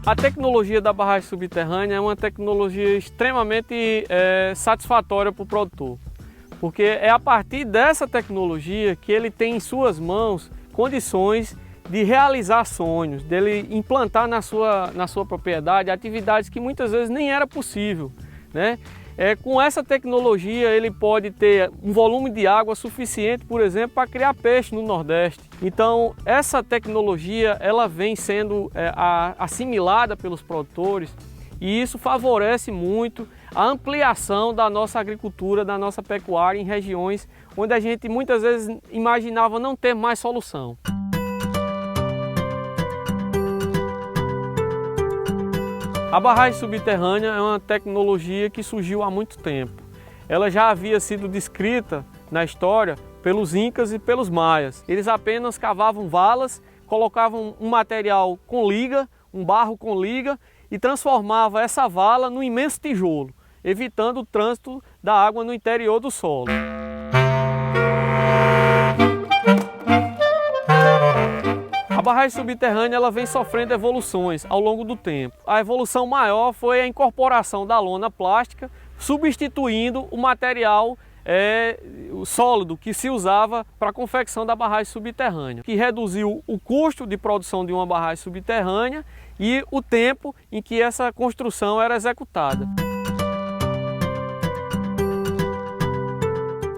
A tecnologia da barragem subterrânea é uma tecnologia extremamente satisfatória para o produtor, porque é a partir dessa tecnologia que ele tem em suas mãos condições de realizar sonhos, dele implantar na sua propriedade atividades que muitas vezes nem era possível, né? Com essa tecnologia ele pode ter um volume de água suficiente, por exemplo, para criar peixe no Nordeste. Então essa tecnologia ela vem sendo assimilada pelos produtores e isso favorece muito a ampliação da nossa agricultura, da nossa pecuária em regiões onde a gente muitas vezes imaginava não ter mais solução. A barragem subterrânea é uma tecnologia que surgiu há muito tempo. Ela já havia sido descrita na história pelos incas e pelos maias. Eles apenas cavavam valas, colocavam um material com liga, um barro com liga e transformava essa vala num imenso tijolo, evitando o trânsito da água no interior do solo. A barragem subterrânea ela vem sofrendo evoluções ao longo do tempo. A evolução maior foi a incorporação da lona plástica, substituindo o material sólido que se usava para a confecção da barragem subterrânea, que reduziu o custo de produção de uma barragem subterrânea e o tempo em que essa construção era executada.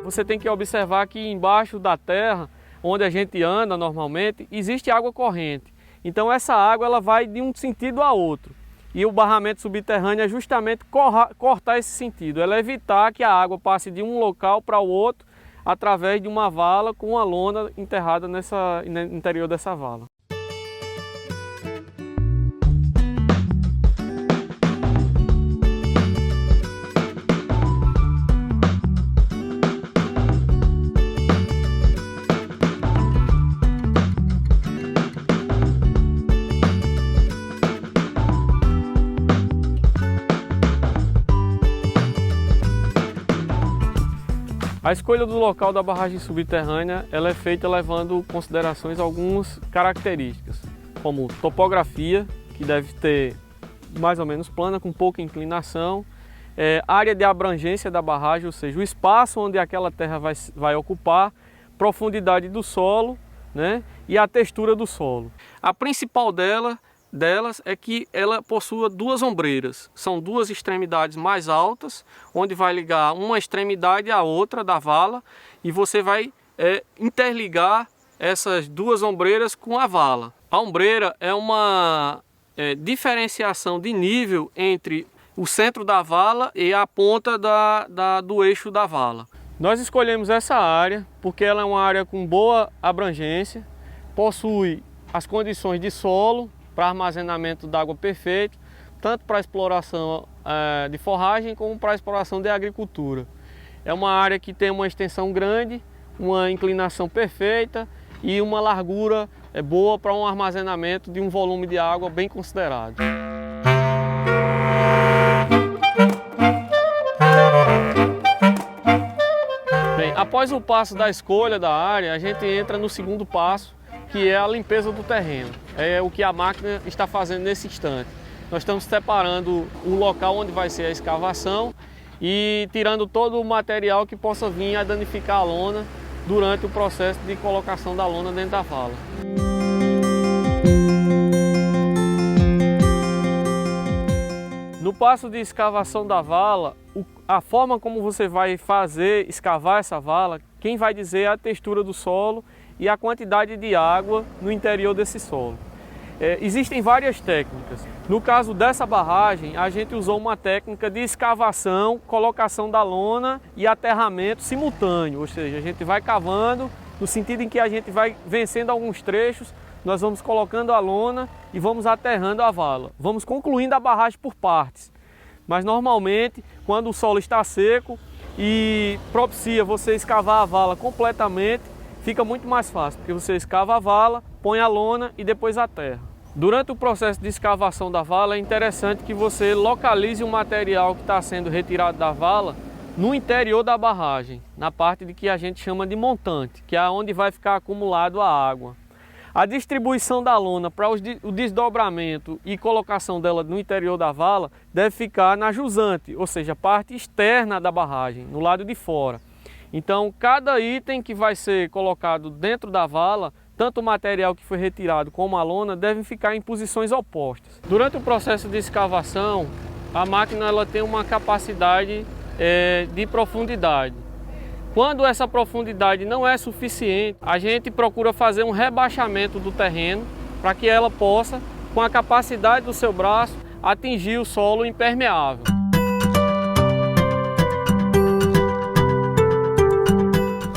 Você tem que observar que embaixo da terra, onde a gente anda normalmente, existe água corrente. Então essa água ela vai de um sentido a outro. E o barramento subterrâneo é justamente cortar esse sentido, ela evitar que a água passe de um local para o outro através de uma vala com uma lona enterrada no interior dessa vala. A escolha do local da barragem subterrânea ela é feita levando em considerações algumas características, como topografia, que deve ter mais ou menos plana, com pouca inclinação, área de abrangência da barragem, ou seja, o espaço onde aquela terra vai ocupar, profundidade do solo, né, e a textura do solo. A principal delas é que ela possua duas ombreiras, são duas extremidades mais altas, onde vai ligar uma extremidade à outra da vala e você vai interligar essas duas ombreiras com a vala. A ombreira é uma diferenciação de nível entre o centro da vala e a ponta do eixo da vala. Nós escolhemos essa área porque ela é uma área com boa abrangência, possui as condições de solo para armazenamento d'água perfeito, tanto para exploração de forragem como para exploração de agricultura. É uma área que tem uma extensão grande, uma inclinação perfeita e uma largura boa para um armazenamento de um volume de água bem considerado. Bem, após o passo da escolha da área, a gente entra no segundo passo, que é a limpeza do terreno. É o que a máquina está fazendo nesse instante. Nós estamos separando o local onde vai ser a escavação e tirando todo o material que possa vir a danificar a lona durante o processo de colocação da lona dentro da vala. No passo de escavação da vala, a forma como você vai escavar essa vala, quem vai dizer é a textura do solo e a quantidade de água no interior desse solo. Existem várias técnicas. No caso dessa barragem, a gente usou uma técnica de escavação, colocação da lona e aterramento simultâneo, ou seja, a gente vai cavando no sentido em que a gente vai vencendo alguns trechos, nós vamos colocando a lona e vamos aterrando a vala. Vamos concluindo a barragem por partes, mas normalmente quando o solo está seco e propicia você escavar a vala completamente, fica muito mais fácil, porque você escava a vala, põe a lona e depois aterra. Durante o processo de escavação da vala é interessante que você localize o material que está sendo retirado da vala no interior da barragem, na parte de que a gente chama de montante, que é onde vai ficar acumulado a água. A distribuição da lona para o desdobramento e colocação dela no interior da vala deve ficar na jusante, ou seja, a parte externa da barragem, no lado de fora. Então, cada item que vai ser colocado dentro da vala, tanto o material que foi retirado como a lona, devem ficar em posições opostas. Durante o processo de escavação, a máquina ela tem uma capacidade de profundidade. Quando essa profundidade não é suficiente, a gente procura fazer um rebaixamento do terreno para que ela possa, com a capacidade do seu braço, atingir o solo impermeável.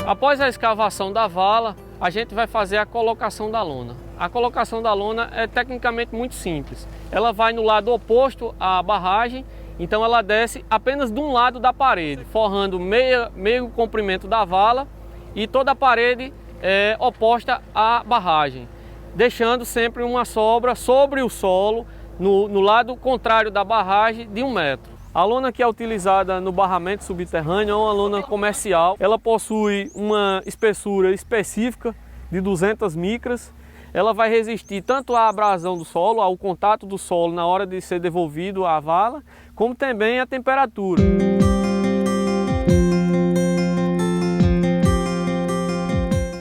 Após a escavação da vala, a gente vai fazer a colocação da lona. A colocação da lona é tecnicamente muito simples. Ela vai no lado oposto à barragem. Então ela desce apenas de um lado da parede, forrando meio comprimento da vala e toda a parede oposta à barragem, deixando sempre uma sobra sobre o solo, no lado contrário da barragem, de 1 metro. A lona que é utilizada no barramento subterrâneo é uma lona comercial. Ela possui uma espessura específica de 200 micras. Ela vai resistir tanto à abrasão do solo, ao contato do solo na hora de ser devolvido à vala, como também à temperatura.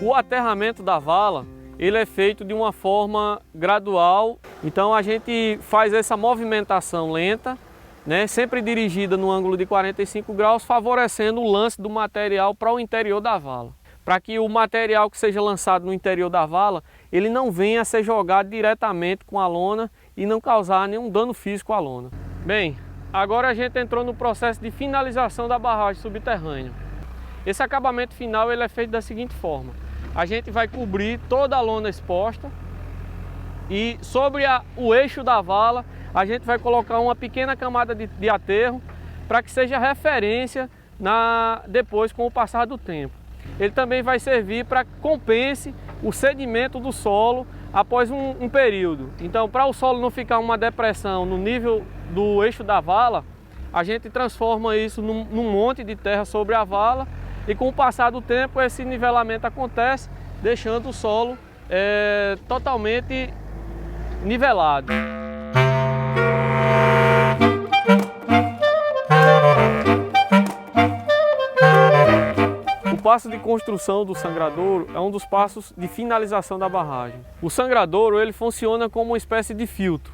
O aterramento da vala, ele é feito de uma forma gradual, então a gente faz essa movimentação lenta, né, sempre dirigida no ângulo de 45 graus, favorecendo o lance do material para o interior da vala, para que o material que seja lançado no interior da vala, ele não venha a ser jogado diretamente com a lona e não causar nenhum dano físico à lona. Bem, agora a gente entrou no processo de finalização da barragem subterrânea. Esse acabamento final ele é feito da seguinte forma: a gente vai cobrir toda a lona exposta e sobre o eixo da vala a gente vai colocar uma pequena camada de aterro para que seja referência depois com o passar do tempo. Ele também vai servir para que compense o sedimento do solo após um período. Então, para o solo não ficar uma depressão no nível do eixo da vala, a gente transforma isso num monte de terra sobre a vala e com o passar do tempo esse nivelamento acontece, deixando o solo totalmente nivelado. O passo de construção do sangradouro é um dos passos de finalização da barragem. O sangradouro ele funciona como uma espécie de filtro,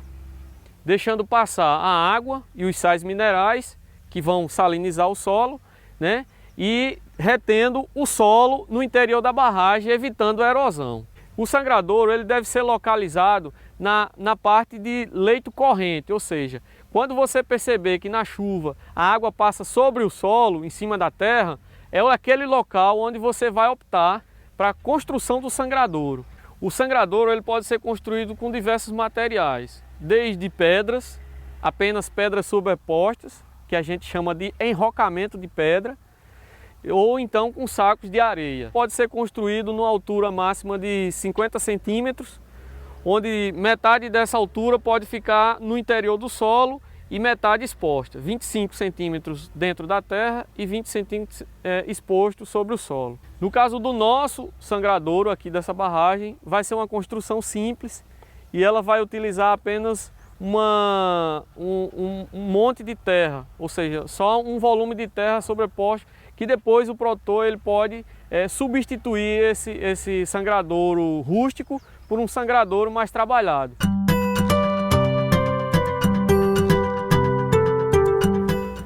deixando passar a água e os sais minerais que vão salinizar o solo, né, e retendo o solo no interior da barragem, evitando a erosão. O sangradouro ele deve ser localizado na parte de leito corrente, ou seja, quando você perceber que na chuva a água passa sobre o solo, em cima da terra, é aquele local onde você vai optar para a construção do sangradouro. O sangradouro ele pode ser construído com diversos materiais, desde pedras, apenas pedras sobrepostas, que a gente chama de enrocamento de pedra, ou então com sacos de areia. Pode ser construído numa altura máxima de 50 centímetros, onde metade dessa altura pode ficar no interior do solo e metade exposta, 25 centímetros dentro da terra e 20 centímetros exposto sobre o solo. No caso do nosso sangradouro aqui dessa barragem, vai ser uma construção simples e ela vai utilizar apenas um monte de terra, ou seja, só um volume de terra sobreposto, que depois o produtor ele pode substituir esse sangradouro rústico por um sangradouro mais trabalhado.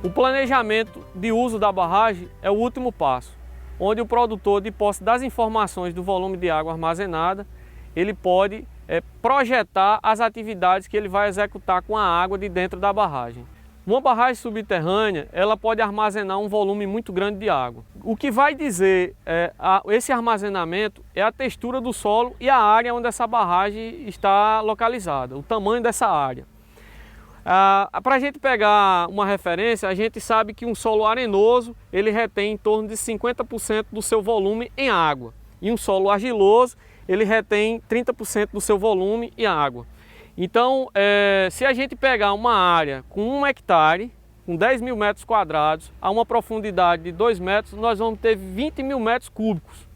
O planejamento de uso da barragem é o último passo, onde o produtor, de posse das informações do volume de água armazenada, ele pode projetar as atividades que ele vai executar com a água de dentro da barragem. Uma barragem subterrânea, ela pode armazenar um volume muito grande de água. O que vai dizer esse armazenamento é a textura do solo e a área onde essa barragem está localizada, o tamanho dessa área. Para a gente pegar uma referência, a gente sabe que um solo arenoso ele retém em torno de 50% do seu volume em água. E um solo argiloso ele retém 30% do seu volume em água. Então, se a gente pegar uma área com 1 hectare, com 10 mil metros quadrados, a uma profundidade de 2 metros, nós vamos ter 20 mil metros cúbicos.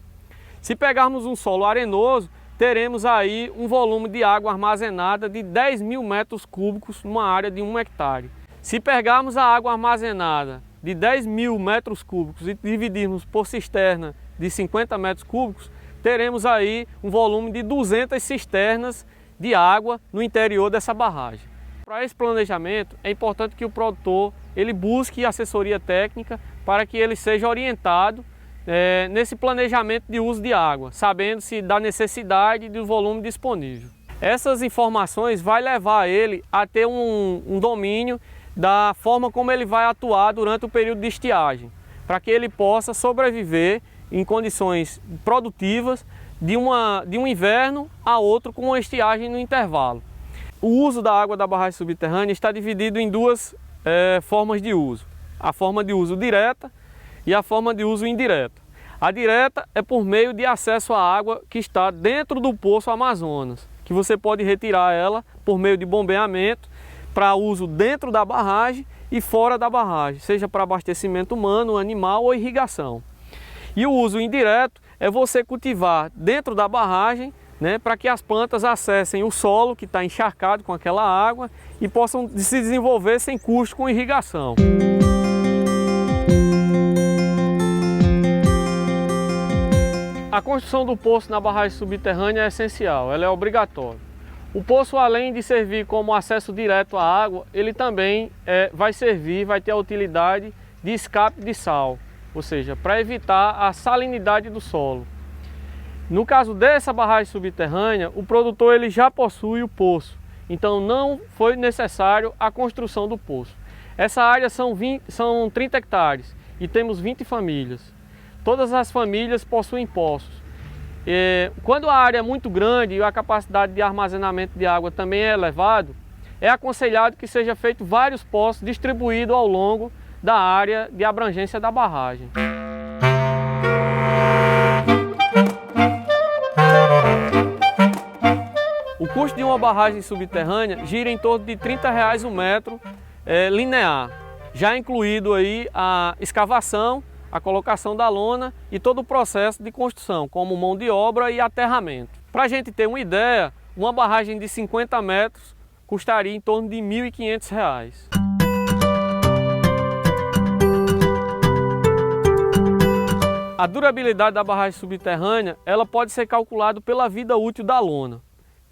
Se pegarmos um solo arenoso, teremos aí um volume de água armazenada de 10 mil metros cúbicos numa área de 1 hectare. Se pegarmos a água armazenada de 10 mil metros cúbicos e dividirmos por cisterna de 50 metros cúbicos, teremos aí um volume de 200 cisternas de água no interior dessa barragem. Para esse planejamento, é importante que o produtor ele busque assessoria técnica para que ele seja orientado nesse planejamento de uso de água, sabendo-se da necessidade e do volume disponível. Essas informações vai levar ele a ter um domínio da forma como ele vai atuar durante o período de estiagem, para que ele possa sobreviver em condições produtivas de um inverno a outro com uma estiagem no intervalo. O uso da água da barragem subterrânea está dividido em duas formas de uso. A forma de uso direta e a forma de uso indireta. A direta é por meio de acesso à água que está dentro do Poço Amazonas, que você pode retirar ela por meio de bombeamento para uso dentro da barragem e fora da barragem, seja para abastecimento humano, animal ou irrigação. E o uso indireto é você cultivar dentro da barragem, para que as plantas acessem o solo que está encharcado com aquela água e possam se desenvolver sem custo com irrigação. A construção do poço na barragem subterrânea é essencial, ela é obrigatória. O poço, além de servir como acesso direto à água, ele também vai ter a utilidade de escape de sal, ou seja, para evitar a salinidade do solo. No caso dessa barragem subterrânea, o produtor ele já possui o poço, então não foi necessário a construção do poço. Essa área são 30 hectares e temos 20 famílias. Todas as famílias possuem poços. Quando a área é muito grande e a capacidade de armazenamento de água também é elevado, é aconselhado que seja feito vários poços distribuídos ao longo da área de abrangência da barragem. O custo de uma barragem subterrânea gira em torno de R$ 30 o metro linear, já incluído aí a escavação, a colocação da lona e todo o processo de construção, como mão de obra e aterramento. Para a gente ter uma ideia, uma barragem de 50 metros custaria em torno de R$ 1.500. A durabilidade da barragem subterrânea ela pode ser calculada pela vida útil da lona,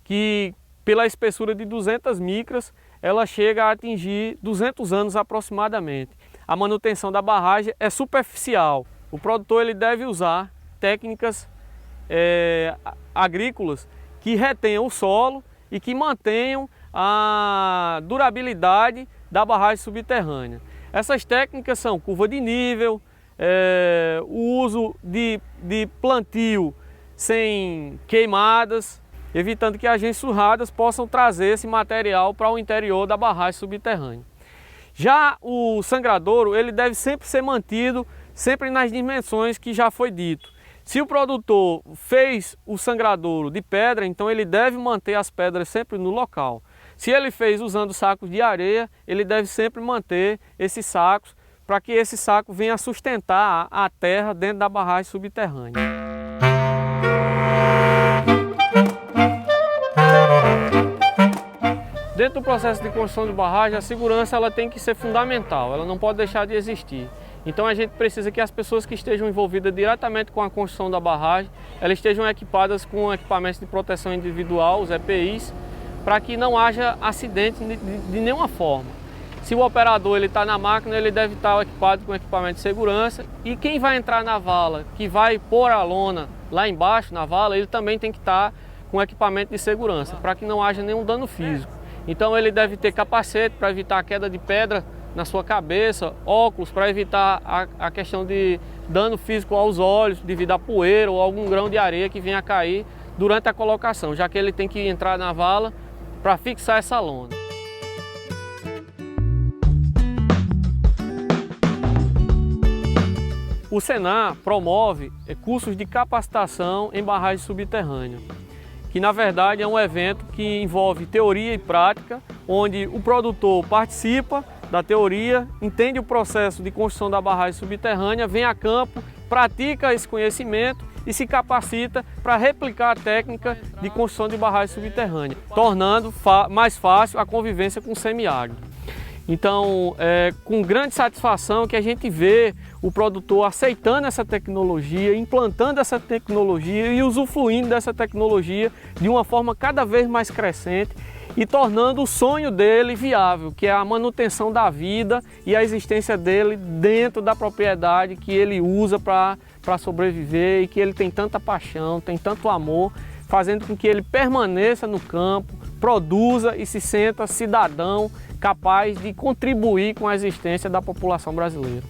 que pela espessura de 200 micras ela chega a atingir 200 anos aproximadamente. A manutenção da barragem é superficial. O produtor ele deve usar técnicas agrícolas que retenham o solo e que mantenham a durabilidade da barragem subterrânea. Essas técnicas são curva de nível, o uso de plantio sem queimadas, evitando que agentes surradas possam trazer esse material para o interior da barragem subterrânea. Já o sangradouro, ele deve sempre ser mantido sempre nas dimensões que já foi dito. Se o produtor fez o sangradouro de pedra, então ele deve manter as pedras sempre no local. Se ele fez usando sacos de areia, ele deve sempre manter esses sacos para que esse saco venha sustentar a terra dentro da barragem subterrânea. Dentro do processo de construção de barragem, a segurança ela tem que ser fundamental, ela não pode deixar de existir. Então a gente precisa que as pessoas que estejam envolvidas diretamente com a construção da barragem, elas estejam equipadas com equipamentos de proteção individual, os EPIs, para que não haja acidente de nenhuma forma. Se o operador está na máquina, ele deve estar equipado com equipamento de segurança, e quem vai entrar na vala, que vai pôr a lona lá embaixo na vala, ele também tem que estar com equipamento de segurança, para que não haja nenhum dano físico. Então ele deve ter capacete para evitar a queda de pedra na sua cabeça, óculos para evitar a questão de dano físico aos olhos devido a poeira ou algum grão de areia que venha a cair durante a colocação, já que ele tem que entrar na vala para fixar essa lona. O Senar promove cursos de capacitação em barragem subterrânea, que na verdade é um evento que envolve teoria e prática, onde o produtor participa da teoria, entende o processo de construção da barragem subterrânea, vem a campo, pratica esse conhecimento e se capacita para replicar a técnica de construção de barragem subterrânea, tornando mais fácil a convivência com o semiárido. Então, é com grande satisfação que a gente vê o produtor aceitando essa tecnologia, implantando essa tecnologia e usufruindo dessa tecnologia de uma forma cada vez mais crescente e tornando o sonho dele viável, que é a manutenção da vida e a existência dele dentro da propriedade que ele usa para sobreviver e que ele tem tanta paixão, tem tanto amor, fazendo com que ele permaneça no campo, produza e se sinta cidadão capaz de contribuir com a existência da população brasileira.